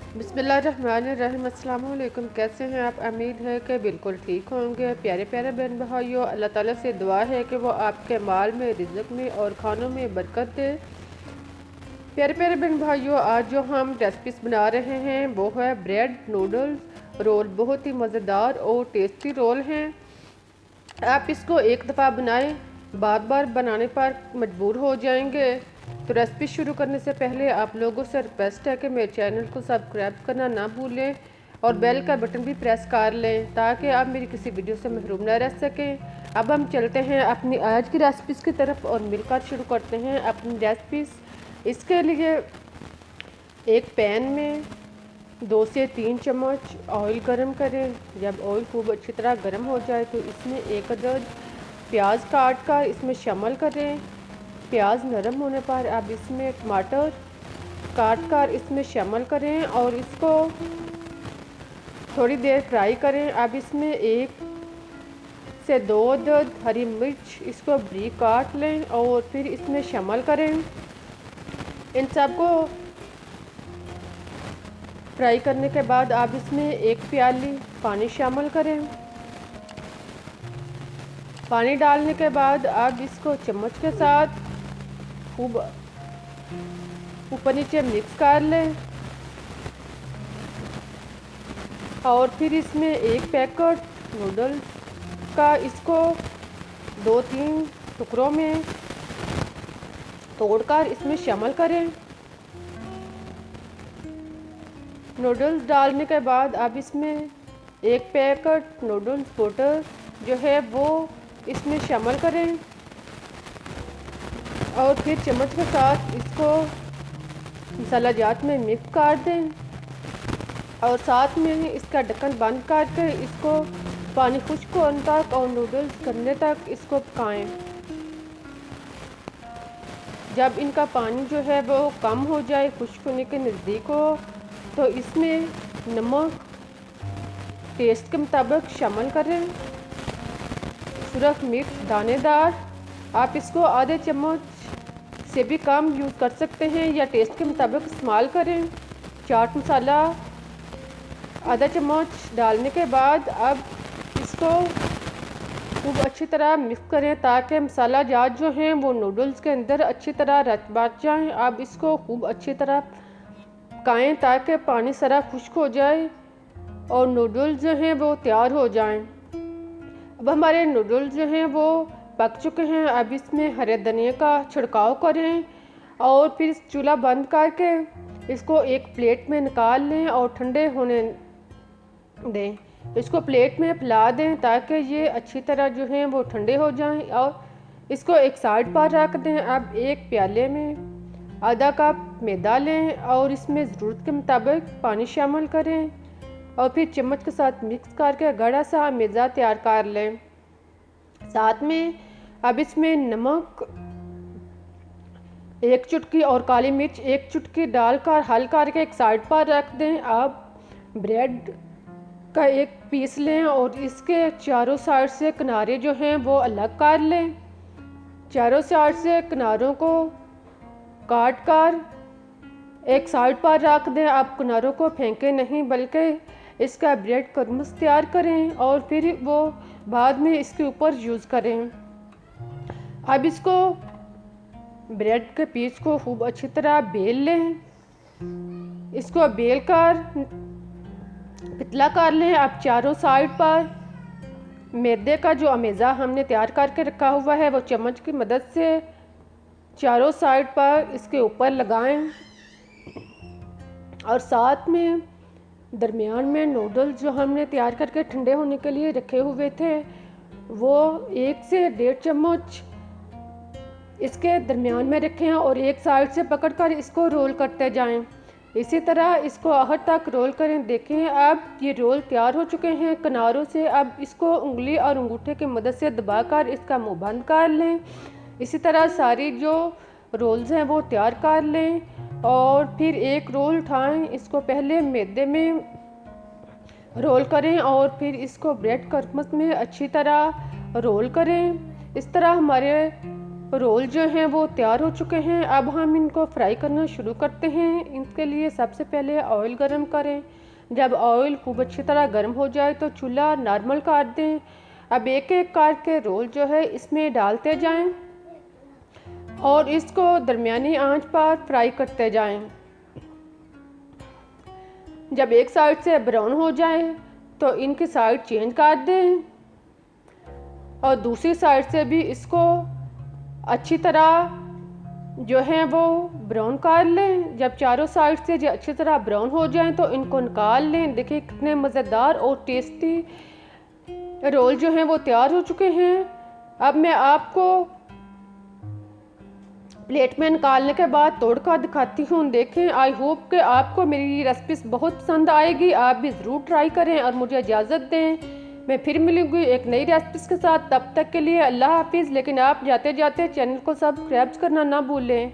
बिस्मिल्लाहिर्रहमानिर्रहीम। अस्सलाम वालेकुम। कैसे हैं आप? उम्मीद है कि बिल्कुल ठीक होंगे। प्यारे प्यारे बहन भाइयों, अल्लाह ताला से दुआ है कि वो आपके माल में, रिज़्क़ में और खानों में बरकत दे। प्यारे प्यारे बहन भाइयों, आज जो हम रेसिपीज़ बना रहे हैं वो है ब्रेड नूडल्स रोल। बहुत ही मज़ेदार और टेस्टी रोल हैं। आप इसको एक दफ़ा बनाएं, बार बार बनाने पर मजबूर हो जाएंगे। तो रेसिपी शुरू करने से पहले आप लोगों से रिक्वेस्ट है कि मेरे चैनल को सब्सक्राइब करना ना भूलें और बेल का बटन भी प्रेस कर लें ताकि आप मेरी किसी वीडियो से महरूम ना रह सकें। अब हम चलते हैं अपनी आज की रेसिपीज़ की तरफ और मिलकर शुरू करते हैं अपनी रेसिपीज़। इसके लिए एक पैन में 2 से 3 चम्मच ऑयल गरम करें। जब ऑयल खूब अच्छी तरह गरम हो जाए तो इसमें एक अदद प्याज काट कर इसमें शामिल करें। प्याज नरम होने पर अब इसमें टमाटर काट कर इसमें शामिल करें और इसको थोड़ी देर फ्राई करें। अब इसमें 1 से 2 अदद हरी मिर्च इसको बारीक काट लें और फिर इसमें शामिल करें। इन सबको फ्राई करने के बाद आप इसमें 1 प्याली पानी शामिल करें। पानी डालने के बाद आप इसको चम्मच के साथ खूब ऊपर नीचे मिक्स कर लें और फिर इसमें 1 पैकेट नूडल्स का इसको 2-3 टुकड़ों में तोड़कर इसमें शामिल करें। नूडल्स डालने के बाद अब इसमें 1 पैकेट नूडल्स पाउडर जो है वो इसमें शामिल करें और फिर चम्मच के साथ इसको मसाला जात में मिक्स कर दें और साथ में इसका ढक्कन बंद करके इसको पानी खुश्क होने तक और नूडल्स गलने तक इसको पकाएं। जब इनका पानी जो है वो कम हो जाए, खुश्क होने के नज़दीक हो, तो इसमें नमक टेस्ट के मुताबिक शामिल करें। सुरख मिर्च दानेदार आप इसको आधे चम्मच से भी कम यूज़ कर सकते हैं या टेस्ट के मुताबिक इस्तेमाल करें। चाट मसाला आधा चम्मच डालने के बाद अब इसको खूब अच्छी तरह मिक्स करें ताकि मसाला जात जो हैं वो नूडल्स के अंदर अच्छी तरह रच बच जाएँ। अब इसको खूब अच्छी तरह पकाएं ताकि पानी सारा खुश्क हो जाए और नूडल्स जो हैं वो तैयार हो जाएं। अब हमारे नूडल्स जो हैं वो पक चुके हैं। अब इसमें हरे धनिया का छिड़काव करें और फिर चूल्हा बंद करके इसको एक प्लेट में निकाल लें और ठंडे होने दें। इसको प्लेट में फैला दें ताकि ये अच्छी तरह जो हैं वो ठंडे हो जाएं और इसको एक साइड पर रख दें। अब एक प्याले में आधा कप मैदा लें और इसमें ज़रूरत के मुताबिक पानी शामिल करें और फिर चम्मच के साथ मिक्स करके गाढ़ा सा मैदा तैयार कर लें। साथ में अब इसमें नमक 1 चुटकी और काली मिर्च 1 चुटकी डालकर हल करके एक साइड पर रख दें। अब ब्रेड का एक पीस लें और इसके चारों साइड से किनारे जो हैं वो अलग कर लें। चारों साइड से किनारों को काट कर एक साइड पर रख दें। आप किनारों को फेंकें नहीं बल्कि इसका ब्रेड क्रम्स तैयार करें और फिर वो बाद में इसके ऊपर यूज़ करें। अब इसको ब्रेड के पीस को खूब अच्छी तरह बेल लें। इसको बेल कर पतला कर लें। अब चारों साइड पर मैदे का जो अमेज़ा हमने तैयार करके रखा हुआ है वो चम्मच की मदद से चारों साइड पर इसके ऊपर लगाएं और साथ में दरमियान में नूडल्स जो हमने तैयार करके ठंडे होने के लिए रखे हुए थे वो 1 से 1.5 चम्मच इसके दरमियान में रखें और एक साइड से पकड़कर इसको रोल करते जाएं। इसी तरह इसको आखिर तक रोल करें। देखें अब ये रोल तैयार हो चुके हैं किनारों से। अब इसको उंगली और अंगूठे की मदद से दबाकर इसका मुंह बंद कर लें। इसी तरह सारी जो रोल्स हैं वो तैयार कर लें और फिर एक रोल उठाएं, इसको पहले मैदे में रोल करें और फिर इसको ब्रेड क्रम्स में अच्छी तरह रोल करें। इस तरह हमारे रोल जो हैं वो तैयार हो चुके हैं। अब हम इनको फ्राई करना शुरू करते हैं। इसके लिए सबसे पहले ऑयल गरम करें। जब ऑयल खूब अच्छी तरह गर्म हो जाए तो चूल्हा नॉर्मल कर दें। अब एक एक करके रोल जो है इसमें डालते जाएं और इसको दरमियानी आंच पर फ्राई करते जाएं। जब एक साइड से ब्राउन हो जाए तो इनकी साइड चेंज कर दें और दूसरी साइड से भी इसको अच्छी तरह जो है वो ब्राउन कर लें। जब चारों साइड से जो अच्छी तरह ब्राउन हो जाएं तो इनको निकाल लें। देखिए कितने मज़ेदार और टेस्टी रोल जो हैं वो तैयार हो चुके हैं। अब मैं आपको प्लेट में निकालने के बाद तोड़ कर दिखाती हूँ। देखें, आई होप कि आपको मेरी रेसिपीज बहुत पसंद आएगी। आप भी ज़रूर ट्राई करें और मुझे इजाज़त दें। मैं फिर मिलूँगी एक नई रेसिपीज़ के साथ। तब तक के लिए अल्लाह हाफिज़। लेकिन आप जाते जाते चैनल को सब्सक्राइब करना ना भूलें।